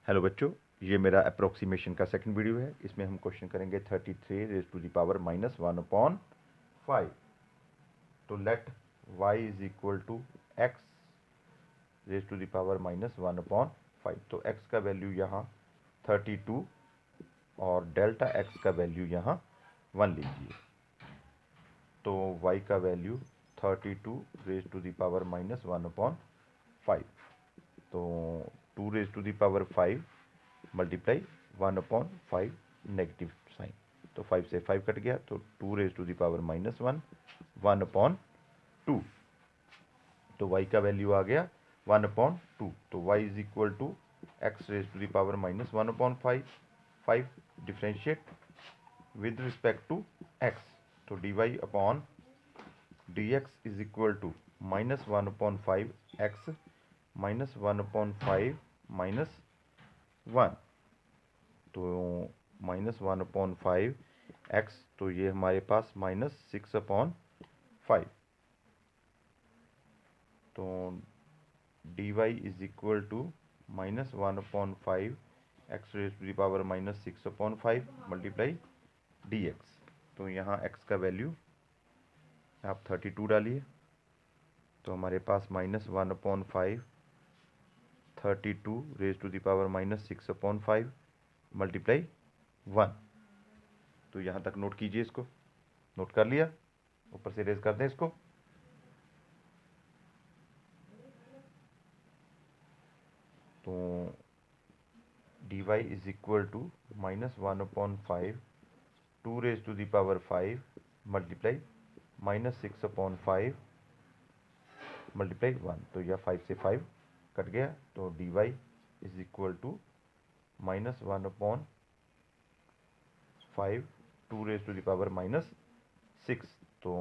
Hello बच्चों, ये मेरा अप्रोक्सीमेशन का सेकंड वीडियो है। इसमें हम क्वेश्चन करेंगे 33 रेज टू द पावर -1/5। तो let y is equal to x raise to the power -1/5। तो x का वैल्यू यहाँ 32 और डेल्टा x का वैल्यू यहाँ 1 लीजिए। तो y का value 32 raise to the power -1/5। तो 2 raise to the power 5 multiply 1/5 negative sign. तो 5 से 5 कट गया, तो 2 रेज टू द पावर -1 1/2। तो y का वैल्यू आ गया 1/2। तो y is equal to x raise to the power -1/5। 5 differentiate with respect to x। तो dy upon dx is equal to -1/5 x -1/5 -1। तो -1/5 x, तो ये हमारे पास -6/5। तो dy is equal to -1/5 x raise to the power -6/5 multiply dx। तो यहाँ x का value आप 32 डालिए, तो हमारे पास -1/5 32 raise to the power -6/5 multiply 1। तो यहाँ तक नोट कीजिए, इसको नोट कर लिया। ऊपर से रेज कर दें इसको। तो dy is equal to -1/5 2 raise to the power 5 multiply -6/5 multiply 1। तो यह 5 से 5 कट गया। तो dy is equal to -1/5 2 raise to the power -6। तो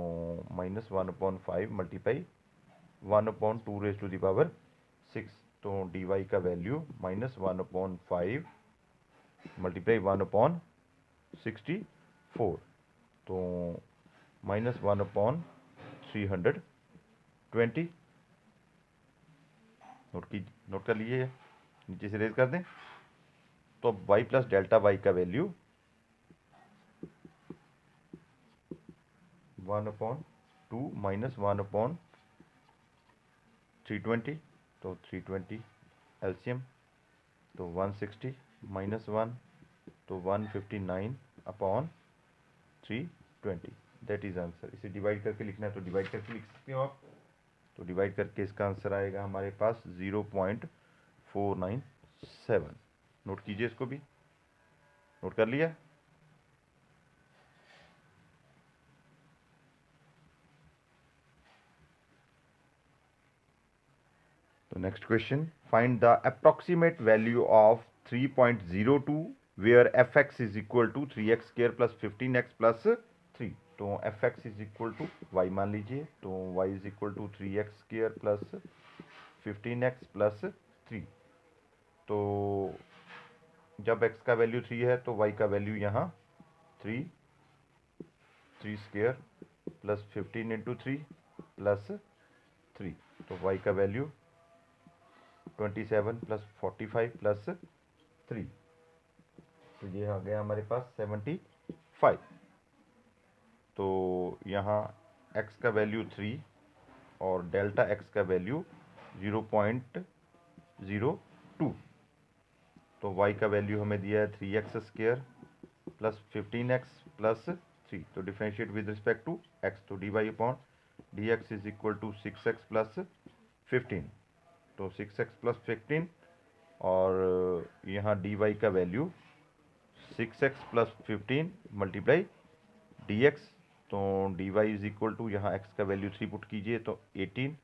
-1/5 multiply 1/2 raise to the power 6। तो dy का वैल्यू -1/5 मल्टीप्लाई 1/64। तो -1/320। नोट कर लीजिए, नीचे से रेज कर दें। तो अब y प्लस डेल्टा y का वैल्यू 1/2 -1/320। तो 320 एलसीएम, तो 160 -1, तो 159/320। That is answer. इसे डिवाइड करके लिखना है तो डिवाइड करके लिख सकते हो आप। तो डिवाइड करके इसका आंसर आएगा हमारे पास 0.497। नोट कीजिए, इसको भी नोट कर लिया। तो next question, find the approximate value of 3.02 where fx is equal to 3x² plus 15x plus 3। तो fx is equal to y मान लीजिए। तो y is equal to 3x² plus 15x plus 3। तो जब x का वैल्यू 3 है तो y का वैल्यू यहाँ 3 प्लस 15 इंटू 3 प्लस 3। तो y का वैल्यू 27 प्लस 45 प्लस 3। तो ये आ गया हमारे पास 75। तो यहाँ x का वैल्यू 3 और डेल्टा x का वैल्यू 0.02। तो y का वैल्यू हमें दिया है 3x² प्लस 15x प्लस 3। तो differentiate with respect to x। तो dy upon dx is equal to 6x plus 15। तो 6x प्लस 15 और यहाँ dy का value 6x plus 15 multiply dx। तो dy इज इक्वल टू यहाँ x का वैल्यू 3 पुट कीजिए, तो 18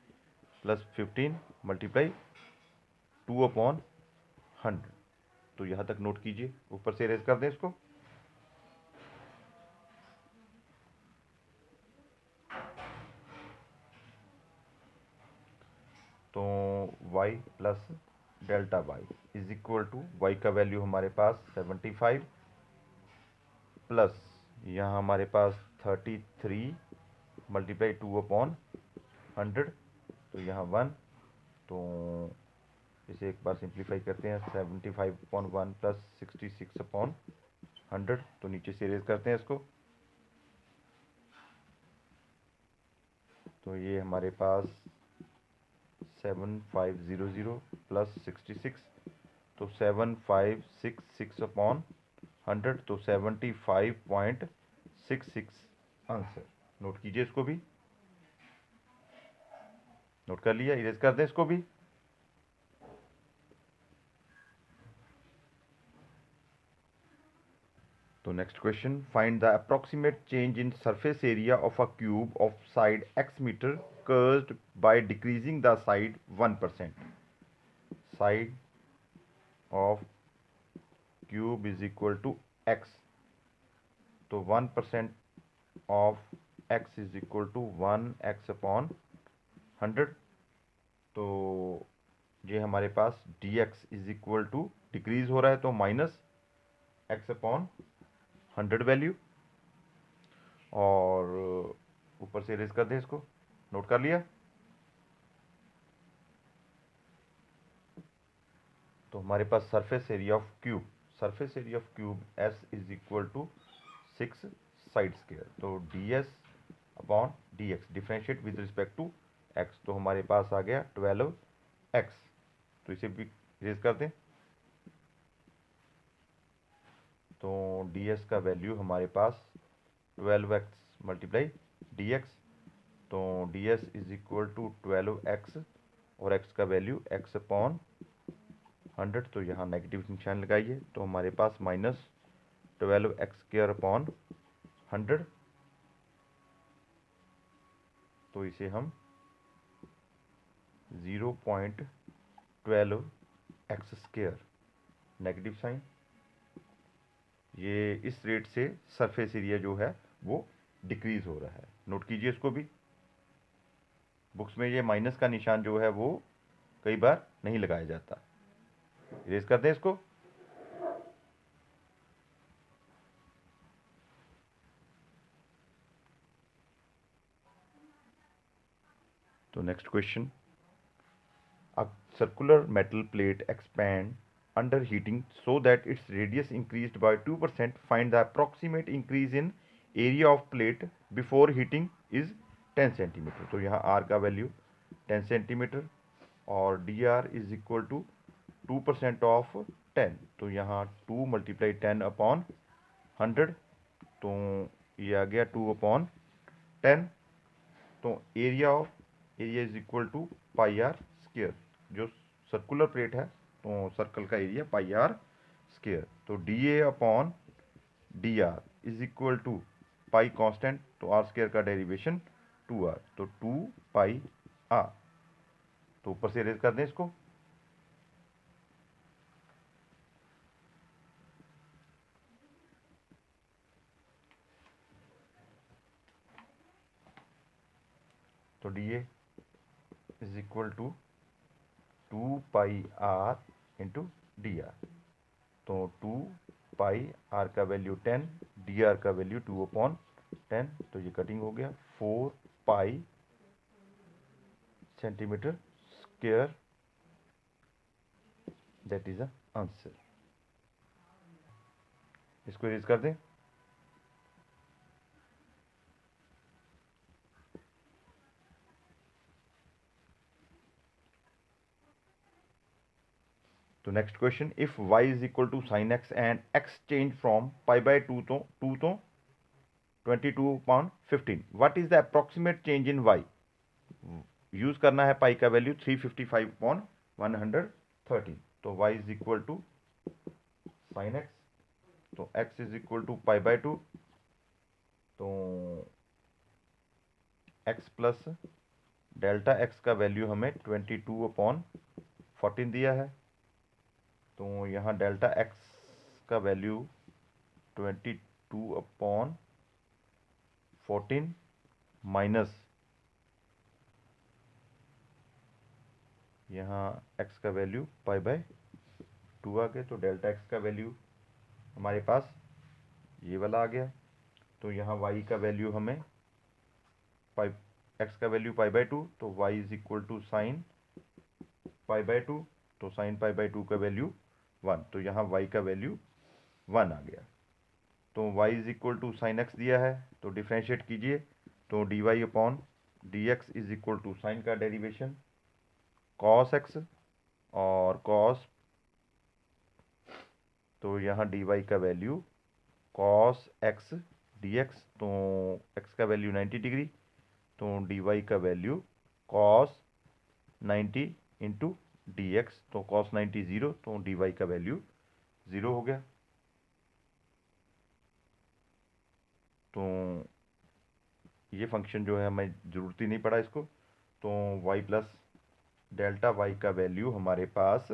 प्लस 15 मल्टीप्लाई 2/100। तो यहाँ तक नोट कीजिए, ऊपर से रेज कर दें इसको। तो y plus delta y is equal to y का वैल्यू हमारे पास 75 प्लस यहाँ हमारे पास 33 मल्टीप्लाई 2/100। तो यहाँ 1। तो इसे एक बार सिंप्लीफाई करते हैं, 75/1 प्लस 66/100, तो नीचे से इरेज करते हैं इसको। तो ये हमारे पास 7500 प्लस 66, तो 7566/100, तो 75.66 आंसर। नोट कीजिए, इसको भी नोट कर लिया, इरेज कर दें इसको भी। तो next question, find the approximate change in surface area of a cube of side x metre curved by decreasing the side 1%। Side of cube is equal to x, तो 1% of x is equal to 1x/100। तो ये हमारे पास dx is equal to decrease हो रहा है तो -x/100 value, और ऊपर से इरेज कर दें इसको। नोट कर लिया। तो हमारे पास surface area of cube, surface area of cube S is equal to 6 side square, तो ds/dx differentiate with respect to x, तो हमारे पास आ गया 12x। तो इसे भी रेज कर दें, तो ds का वैल्यू हमारे पास 12x मल्टीप्लाई dx, तो ds is equal to 12x और x का वैल्यू x/100, तो यहाँ नेगेटिव निशान लगाइए, तो हमारे पास -12x²/100, तो इसे हम 0.12x², नेगेटिव साइन। ये इस रेट से सरफेस एरिया जो है वो डिक्रीज हो रहा है। नोट कीजिए इसको भी। बुक्स में ये माइनस का निशान जो है वो कई बार नहीं लगाया जाता। इरेज कर दें इसको। तो next question, a circular metal plate expand under heating so that its radius increased by 2%. Find the approximate increase in area of plate before heating is 10 centimetre. तो यहाँ r का वैल्यू 10 सेंटीमीटर और dr is equal to 2% of 10, तो यहाँ 2 × 10/100, तो ये आ गया 2/10। तो area is equal to πr², जो सर्कुलर प्लेट है तो सर्कल का एरिया πr², तो dA/dr is equal to pi constant, तो r² का डेरिवेशन 2r, तो 2πr। तो ऊपर से रेज कर दें इसको। तो dA is equal to 2πr into dr, तो 2πr का वैल्यू 10, dr का वैल्यू 2/10, तो ये कटिंग हो गया 4 pi centimetre square, that is the answer. इसको इरेज कर दें। तो next question, if y is equal to sine x and x change from π/2 तो 22/15, what is the approximate change in y। Use करना है पाई का वैल्यू 355/113, तो y is equal to sine x, तो x इज इक्वल टू π/2, तो x plus delta x का value हमें 22/14 दिया है, तो यहाँ डेल्टा x का वैल्यू 22/14 माइनस यहाँ x का वैल्यू π/2 आ गया, तो डेल्टा x का वैल्यू हमारे पास ये वाला आ गया, तो यहाँ y का वैल्यू हमें x का वैल्यू π/2, तो y is equal to sine π/2, तो साइन पाई बाई 2 का वैल्यू 1, तो यहाँ y का वैल्यू 1 आ गया। तो y is equal to sine x दिया है, तो डिफ्रेंशिएट कीजिए, तो d y upon d x is equal to sine का डेरिवेशन कॉस एक्स और कॉस, तो यहाँ डी वाई का value cos x d x, तो एक्स का वैल्यू 90 डिग्री, तो डी वाई का value cos 90 into d x, तो कॉस 90 ज़ीरो, तो डी वाई का वैल्यू 0 हो गया। तो ये फंक्शन जो है हमें ज़रूरत ही नहीं पड़ा इसको, तो y प्लस डेल्टा वाई का वैल्यू हमारे पास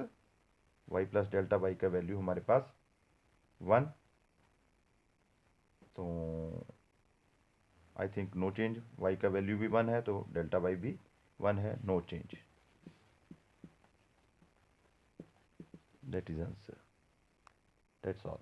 y प्लस डेल्टा वाई का वैल्यू हमारे पास 1, तो I think no change, y का वैल्यू भी 1 है तो डेल्टा वाई भी 1 है, no change, that is answer, that's all.